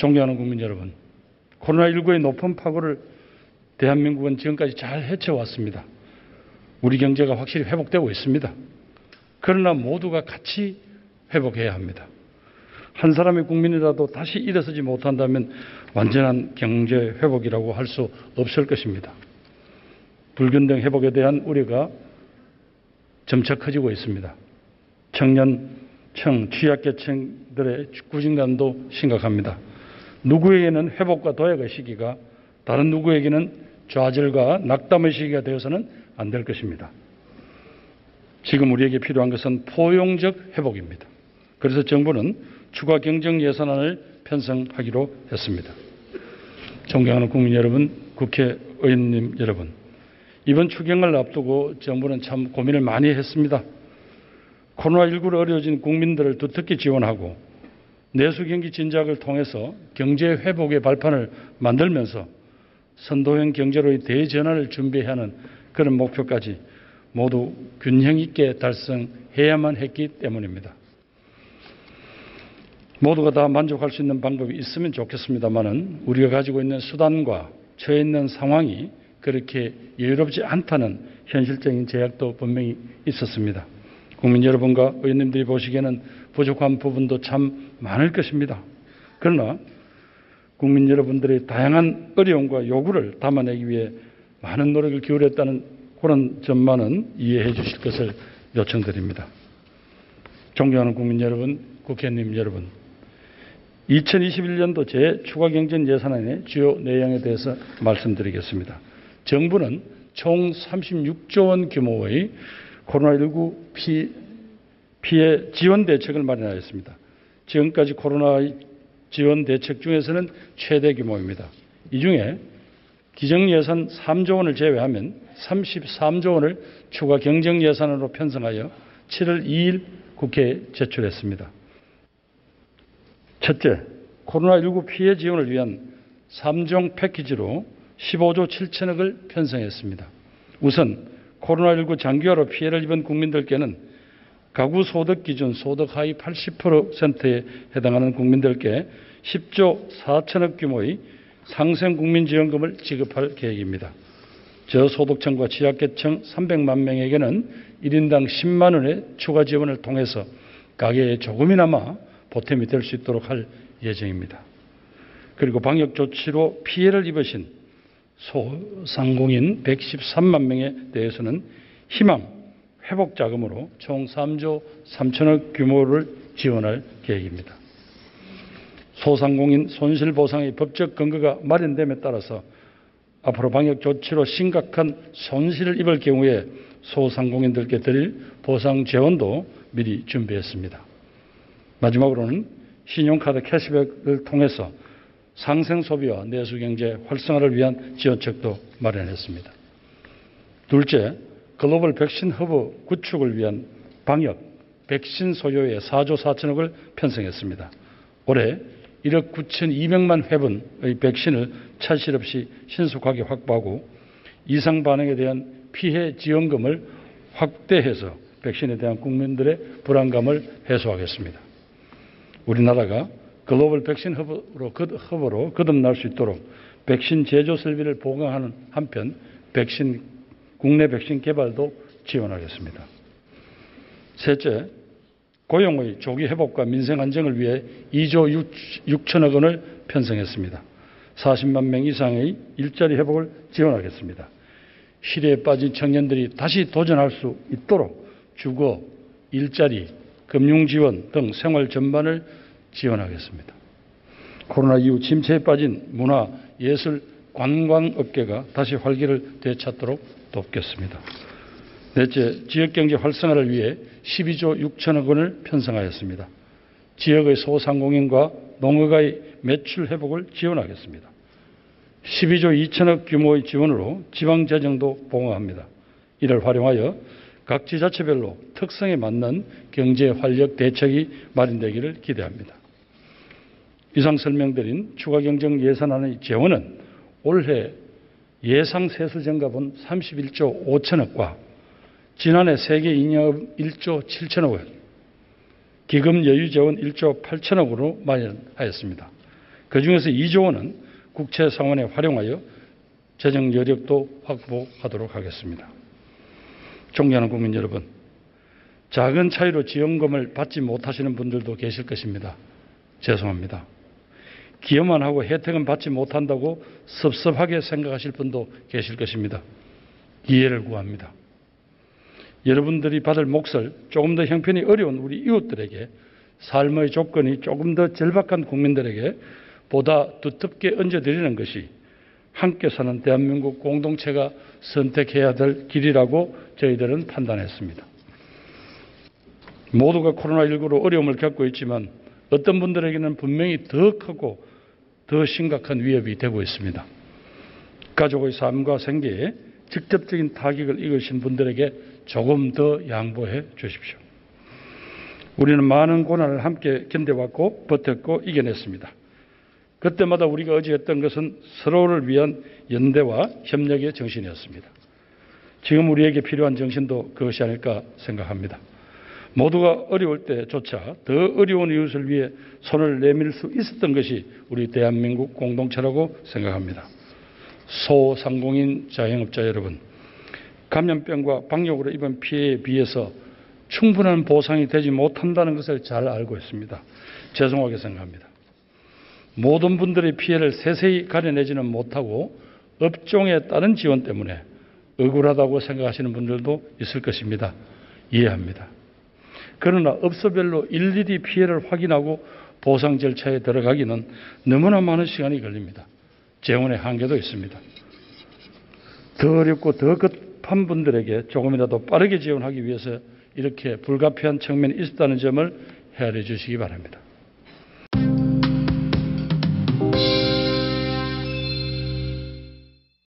존경하는 국민 여러분, 코로나19의 높은 파고를 대한민국은 지금까지 잘 헤쳐왔습니다. 우리 경제가 확실히 회복되고 있습니다. 그러나 모두가 같이 회복해야 합니다. 한 사람의 국민이라도 다시 일어서지 못한다면 완전한 경제 회복이라고 할 수 없을 것입니다. 불균등 회복에 대한 우려가 점차 커지고 있습니다. 청년층, 취약계층들의 구진감도 심각합니다. 누구에게는 회복과 도약의 시기가, 다른 누구에게는 좌절과 낙담의 시기가 되어서는 안 될 것입니다. 지금 우리에게 필요한 것은 포용적 회복입니다. 그래서 정부는 추가 경정 예산안을 편성하기로 했습니다. 존경하는 국민 여러분, 국회의원님 여러분, 이번 추경을 앞두고 정부는 참 고민을 많이 했습니다. 코로나19로 어려워진 국민들을 두텁게 지원하고 내수경기 진작을 통해서 경제 회복의 발판을 만들면서 선도형 경제로의 대전환을 준비해야 하는 그런 목표까지 모두 균형 있게 달성해야만 했기 때문입니다. 모두가 다 만족할 수 있는 방법이 있으면 좋겠습니다만은 우리가 가지고 있는 수단과 처해 있는 상황이 그렇게 여유롭지 않다는 현실적인 제약도 분명히 있었습니다. 국민 여러분과 의원님들이 보시기에는 부족한 부분도 참 많을 것입니다. 그러나 국민 여러분들의 다양한 어려움과 요구를 담아내기 위해 많은 노력을 기울였다는 그런 점만은 이해해 주실 것을 요청드립니다. 존경하는 국민 여러분, 국회의원님 여러분, 2021년도 재추가경정 예산안의 주요 내용에 대해서 말씀드리겠습니다. 정부는 총 36조 원 규모의 코로나19 피해 지원 대책을 마련하였습니다. 지금까지 코로나 지원 대책 중에서는 최대 규모입니다. 이 중에 기정예산 3조 원을 제외하면 33조 원을 추가 경정 예산으로 편성하여 7월 2일 국회에 제출했습니다. 첫째, 코로나19 피해 지원을 위한 3종 패키지로 15조 7천억을 편성했습니다. 우선 코로나19 장기화로 피해를 입은 국민들께는 가구 소득 기준 소득 하위 80%에 해당하는 국민들께 10조 4천억 규모의 상생국민지원금을 지급할 계획입니다. 저소득층과 취약계층 300만 명에게는 1인당 10만 원의 추가 지원을 통해서 가계에 조금이나마 보탬이 될 수 있도록 할 예정입니다. 그리고 방역 조치로 피해를 입으신 소상공인 113만 명에 대해서는 희망 회복 자금으로 총 3조 3천억 규모를 지원할 계획입니다. 소상공인 손실보상의 법적 근거가 마련됨에 따라서 앞으로 방역 조치로 심각한 손실을 입을 경우에 소상공인들께 드릴 보상 재원도 미리 준비했습니다. 마지막으로는 신용카드 캐시백을 통해서 상생소비와 내수경제 활성화를 위한 지원책도 마련했습니다. 둘째, 글로벌 백신 허브 구축을 위한 방역, 백신 소요에 4조 4천억을 편성했습니다. 올해 1억 9,200만 회분의 백신을 차질 없이 신속하게 확보하고 이상 반응에 대한 피해 지원금을 확대해서 백신에 대한 국민들의 불안감을 해소하겠습니다. 우리나라가 글로벌 백신 허브로 거듭날 수 있도록 백신 제조 설비를 보강하는 한편 국내 백신 개발도 지원하겠습니다. 셋째, 고용의 조기 회복과 민생 안정을 위해 2조 6천억 원을 편성했습니다. 40만 명 이상의 일자리 회복을 지원하겠습니다. 실외에 빠진 청년들이 다시 도전할 수 있도록 주거, 일자리, 금융 지원 등 생활 전반을 지원하겠습니다. 코로나 이후 침체에 빠진 문화, 예술, 관광업계가 다시 활기를 되찾도록 돕겠습니다. 넷째, 지역경제 활성화를 위해 12조 6천억 원을 편성하였습니다. 지역의 소상공인과 농어가의 매출 회복을 지원하겠습니다. 12조 2천억 규모의 지원으로 지방재정도 보강합니다. 이를 활용하여 각 지자체별로 특성에 맞는 경제 활력 대책이 마련되기를 기대합니다. 이상 설명드린 추가경정 예산안의 재원은 올해 예상 세수 증가분 31조 5천억과 지난해 세계 잉여금 1조 7천억 원, 기금 여유 재원 1조 8천억으로 마련하였습니다. 그중에서 2조 원은 국채 상환에 활용하여 재정 여력도 확보하도록 하겠습니다. 존경하는 국민 여러분, 작은 차이로 지원금을 받지 못하시는 분들도 계실 것입니다. 죄송합니다. 기여만 하고 혜택은 받지 못한다고 섭섭하게 생각하실 분도 계실 것입니다. 이해를 구합니다. 여러분들이 받을 몫을 조금 더 형편이 어려운 우리 이웃들에게, 삶의 조건이 조금 더 절박한 국민들에게 보다 두텁게 얹어드리는 것이 함께 사는 대한민국 공동체가 선택해야 될 길이라고 저희들은 판단했습니다. 모두가 코로나19로 어려움을 겪고 있지만 어떤 분들에게는 분명히 더 크고 더 심각한 위협이 되고 있습니다. 가족의 삶과 생계에 직접적인 타격을 입으신 분들에게 조금 더 양보해 주십시오. 우리는 많은 고난을 함께 견뎌왔고 버텼고 이겨냈습니다. 그때마다 우리가 의지했던 것은 서로를 위한 연대와 협력의 정신이었습니다. 지금 우리에게 필요한 정신도 그것이 아닐까 생각합니다. 모두가 어려울 때조차 더 어려운 이웃을 위해 손을 내밀 수 있었던 것이 우리 대한민국 공동체라고 생각합니다. 소상공인 자영업자 여러분, 감염병과 방역으로 입은 피해에 비해서 충분한 보상이 되지 못한다는 것을 잘 알고 있습니다. 죄송하게 생각합니다. 모든 분들의 피해를 세세히 가려내지는 못하고 업종에 따른 지원 때문에 억울하다고 생각하시는 분들도 있을 것입니다. 이해합니다. 그러나 업소별로 일일이 피해를 확인하고 보상 절차에 들어가기는 너무나 많은 시간이 걸립니다. 재원의 한계도 있습니다. 더 어렵고 더 급한 분들에게 조금이라도 빠르게 지원하기 위해서 이렇게 불가피한 측면이 있었다는 점을 헤아려 주시기 바랍니다.